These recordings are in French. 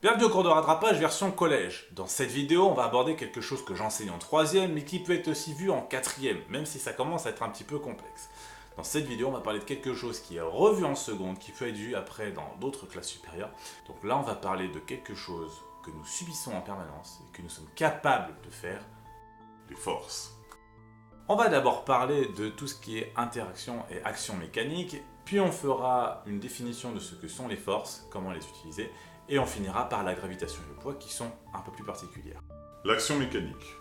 Bienvenue au cours de rattrapage version collège. Dans cette vidéo, on va aborder quelque chose que j'enseigne en 3e, mais qui peut être aussi vu en 4e, même si ça commence à être un petit peu complexe. Dans cette vidéo, on va parler de quelque chose qui est revu en seconde, qui peut être vu après dans d'autres classes supérieures. Donc là, on va parler de quelque chose que nous subissons en permanence et que nous sommes capables de faire, les forces. On va d'abord parler de tout ce qui est interaction et action mécanique, puis on fera une définition de ce que sont les forces, comment les utiliser, et on finira par la gravitation et le poids qui sont un peu plus particulières. L'action mécanique.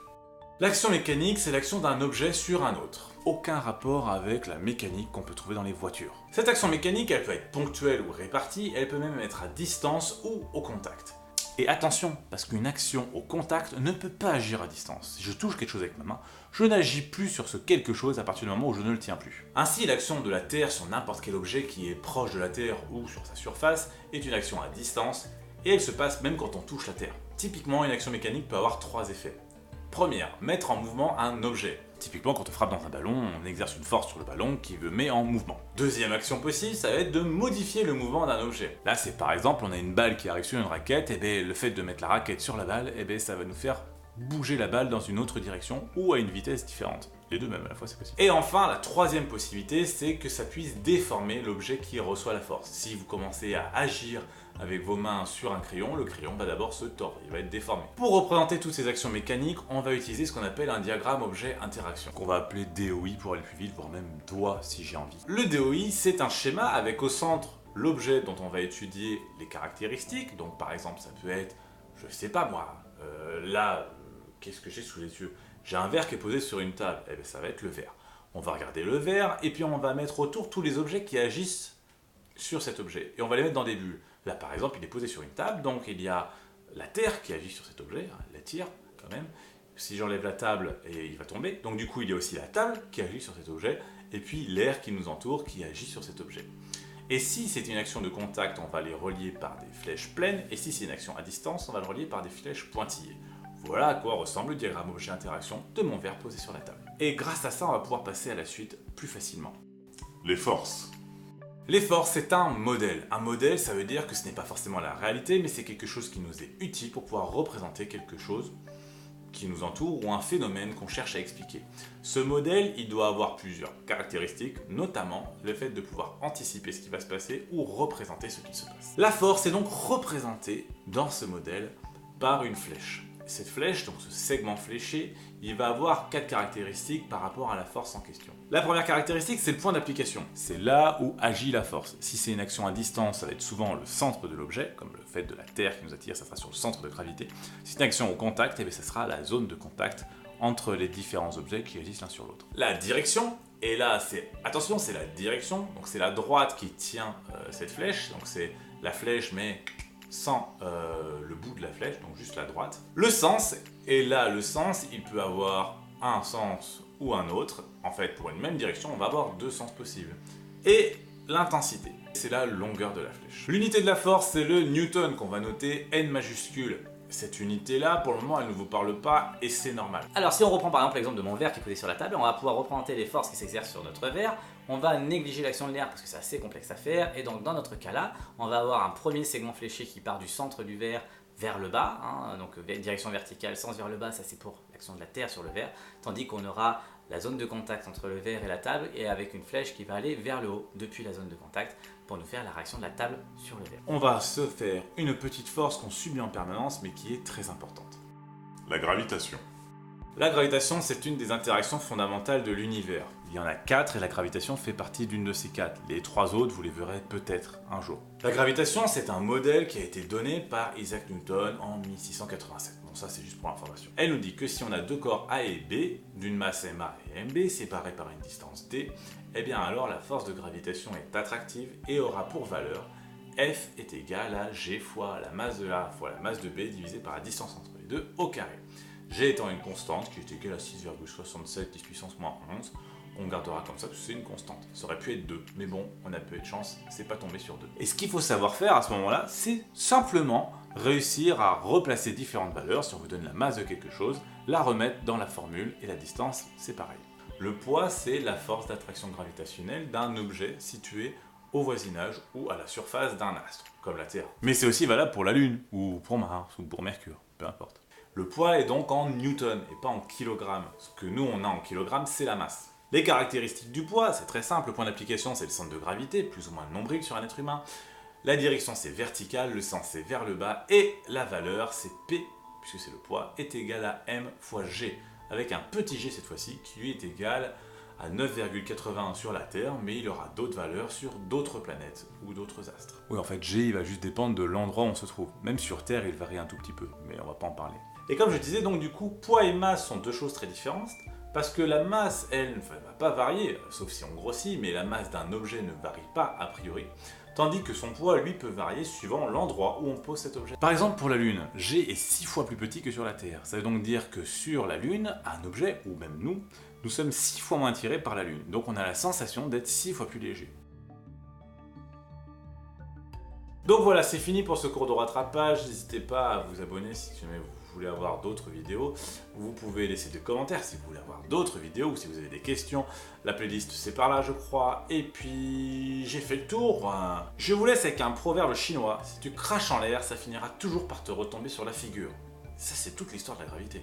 L'action mécanique, c'est l'action d'un objet sur un autre. Aucun rapport avec la mécanique qu'on peut trouver dans les voitures. Cette action mécanique, elle peut être ponctuelle ou répartie, elle peut même être à distance ou au contact. Et attention, parce qu'une action au contact ne peut pas agir à distance. Si je touche quelque chose avec ma main, je n'agis plus sur ce quelque chose à partir du moment où je ne le tiens plus. Ainsi, l'action de la Terre sur n'importe quel objet qui est proche de la Terre ou sur sa surface est une action à distance, et elle se passe même quand on touche la Terre. Typiquement, une action mécanique peut avoir 3 effets. Première, mettre en mouvement un objet. Typiquement, quand on frappe dans un ballon, on exerce une force sur le ballon qui le met en mouvement. Deuxième action possible, ça va être de modifier le mouvement d'un objet. Là, c'est par exemple, on a une balle qui arrive sur une raquette, et bien le fait de mettre la raquette sur la balle, et bien ça va nous faire bouger la balle dans une autre direction ou à une vitesse différente. Les deux même à la fois, c'est possible. Et enfin, la troisième possibilité, c'est que ça puisse déformer l'objet qui reçoit la force. Si vous commencez à agir avec vos mains sur un crayon, le crayon va d'abord se tordre, il va être déformé. Pour représenter toutes ces actions mécaniques, on va utiliser ce qu'on appelle un diagramme objet-interaction, qu'on va appeler DOI pour aller plus vite, voire même DOA si j'ai envie. Le DOI, c'est un schéma avec au centre l'objet dont on va étudier les caractéristiques. Donc par exemple, ça peut être, je sais pas moi, qu'est-ce que j'ai sous les yeux? J'ai un verre qui est posé sur une table, et bien ça va être le verre. On va regarder le verre, et puis on va mettre autour tous les objets qui agissent sur cet objet, et on va les mettre dans des bulles. Là par exemple, il est posé sur une table, donc il y a la terre qui agit sur cet objet, la tire quand même. Si j'enlève la table, il va tomber, donc du coup il y a aussi la table qui agit sur cet objet, et puis l'air qui nous entoure qui agit sur cet objet. Et si c'est une action de contact, on va les relier par des flèches pleines, et si c'est une action à distance, on va le relier par des flèches pointillées. Voilà à quoi ressemble le diagramme objet-interaction de mon verre posé sur la table. Et grâce à ça, on va pouvoir passer à la suite plus facilement. Les forces. Les forces, c'est un modèle. Un modèle, ça veut dire que ce n'est pas forcément la réalité, mais c'est quelque chose qui nous est utile pour pouvoir représenter quelque chose qui nous entoure ou un phénomène qu'on cherche à expliquer. Ce modèle, il doit avoir plusieurs caractéristiques, notamment le fait de pouvoir anticiper ce qui va se passer ou représenter ce qui se passe. La force est donc représentée dans ce modèle par une flèche. Cette flèche, donc ce segment fléché, il va avoir 4 caractéristiques par rapport à la force en question. La première caractéristique, c'est le point d'application. C'est là où agit la force. Si c'est une action à distance, ça va être souvent le centre de l'objet, comme le fait de la Terre qui nous attire, ça sera sur le centre de gravité. Si c'est une action au contact, ça sera la zone de contact entre les différents objets qui agissent l'un sur l'autre. La direction, et là, attention, c'est la direction, donc c'est la droite qui tient cette flèche, donc c'est la flèche, mais sans le bout de la flèche, donc juste la droite. Le sens, et là le sens, il peut avoir un sens ou un autre. En fait, pour une même direction, on va avoir 2 sens possibles. Et l'intensité, c'est la longueur de la flèche. L'unité de la force, c'est le newton qu'on va noter N majuscule. Cette unité-là, pour le moment, elle ne vous parle pas et c'est normal. Alors si on reprend par exemple l'exemple de mon verre qui est posé sur la table, on va pouvoir représenter les forces qui s'exercent sur notre verre. On va négliger l'action de l'air parce que c'est assez complexe à faire, et donc dans notre cas-là, on va avoir un premier segment fléché qui part du centre du verre vers le bas, donc direction verticale, sens vers le bas, ça c'est pour l'action de la Terre sur le verre, tandis qu'on aura la zone de contact entre le verre et la table, et avec une flèche qui va aller vers le haut depuis la zone de contact pour nous faire la réaction de la table sur le verre. On va se faire une petite force qu'on subit en permanence mais qui est très importante. La gravitation. La gravitation, c'est une des interactions fondamentales de l'univers. Il y en a 4 et la gravitation fait partie d'une de ces 4. Les 3 autres, vous les verrez peut-être un jour. La gravitation, c'est un modèle qui a été donné par Isaac Newton en 1687. Bon, ça c'est juste pour l'information. Elle nous dit que si on a 2 corps A et B, d'une masse MA et MB, séparés par une distance D, eh bien alors la force de gravitation est attractive et aura pour valeur F est égal à G fois la masse de A fois la masse de B divisé par la distance entre les deux au carré. G étant une constante qui est égale à 6,67 10 puissance moins 11, on gardera comme ça parce que c'est une constante. Ça aurait pu être 2, mais bon, on a peu de chance, c'est pas tombé sur 2. Et ce qu'il faut savoir faire à ce moment-là, c'est simplement réussir à replacer différentes valeurs. Si on vous donne la masse de quelque chose, la remettre dans la formule, et la distance, c'est pareil. Le poids, c'est la force d'attraction gravitationnelle d'un objet situé au voisinage ou à la surface d'un astre, comme la Terre. Mais c'est aussi valable pour la Lune, ou pour Mars, ou pour Mercure, peu importe. Le poids est donc en newton et pas en kilogrammes. Ce que nous on a en kilogrammes, c'est la masse. Les caractéristiques du poids, c'est très simple. Le point d'application, c'est le centre de gravité, plus ou moins le nombril sur un être humain. La direction, c'est vertical, le sens, c'est vers le bas. Et la valeur, c'est P, puisque c'est le poids, est égal à M fois G. Avec un petit g cette fois-ci, qui lui est égal à 9,81 sur la Terre, mais il aura d'autres valeurs sur d'autres planètes ou d'autres astres. Oui, en fait, G, il va juste dépendre de l'endroit où on se trouve. Même sur Terre, il varie un tout petit peu, mais on va pas en parler. Et comme je disais, donc du coup, poids et masse sont deux choses très différentes, parce que la masse, elle, ne va pas varier, sauf si on grossit, mais la masse d'un objet ne varie pas a priori, tandis que son poids, lui, peut varier suivant l'endroit où on pose cet objet. Par exemple, pour la Lune, G est 6 fois plus petit que sur la Terre. Ça veut donc dire que sur la Lune, un objet, ou même nous sommes 6 fois moins attirés par la Lune. Donc on a la sensation d'être 6 fois plus léger. Donc voilà, c'est fini pour ce cours de rattrapage. N'hésitez pas à vous abonner si jamais vous voulez avoir d'autres vidéos. Vous pouvez laisser des commentaires si vous voulez avoir d'autres vidéos ou si vous avez des questions. La playlist c'est par là je crois. Et puis j'ai fait le tour. Je vous laisse avec un proverbe chinois. Si tu craches en l'air, ça finira toujours par te retomber sur la figure. Ça c'est toute l'histoire de la gravité.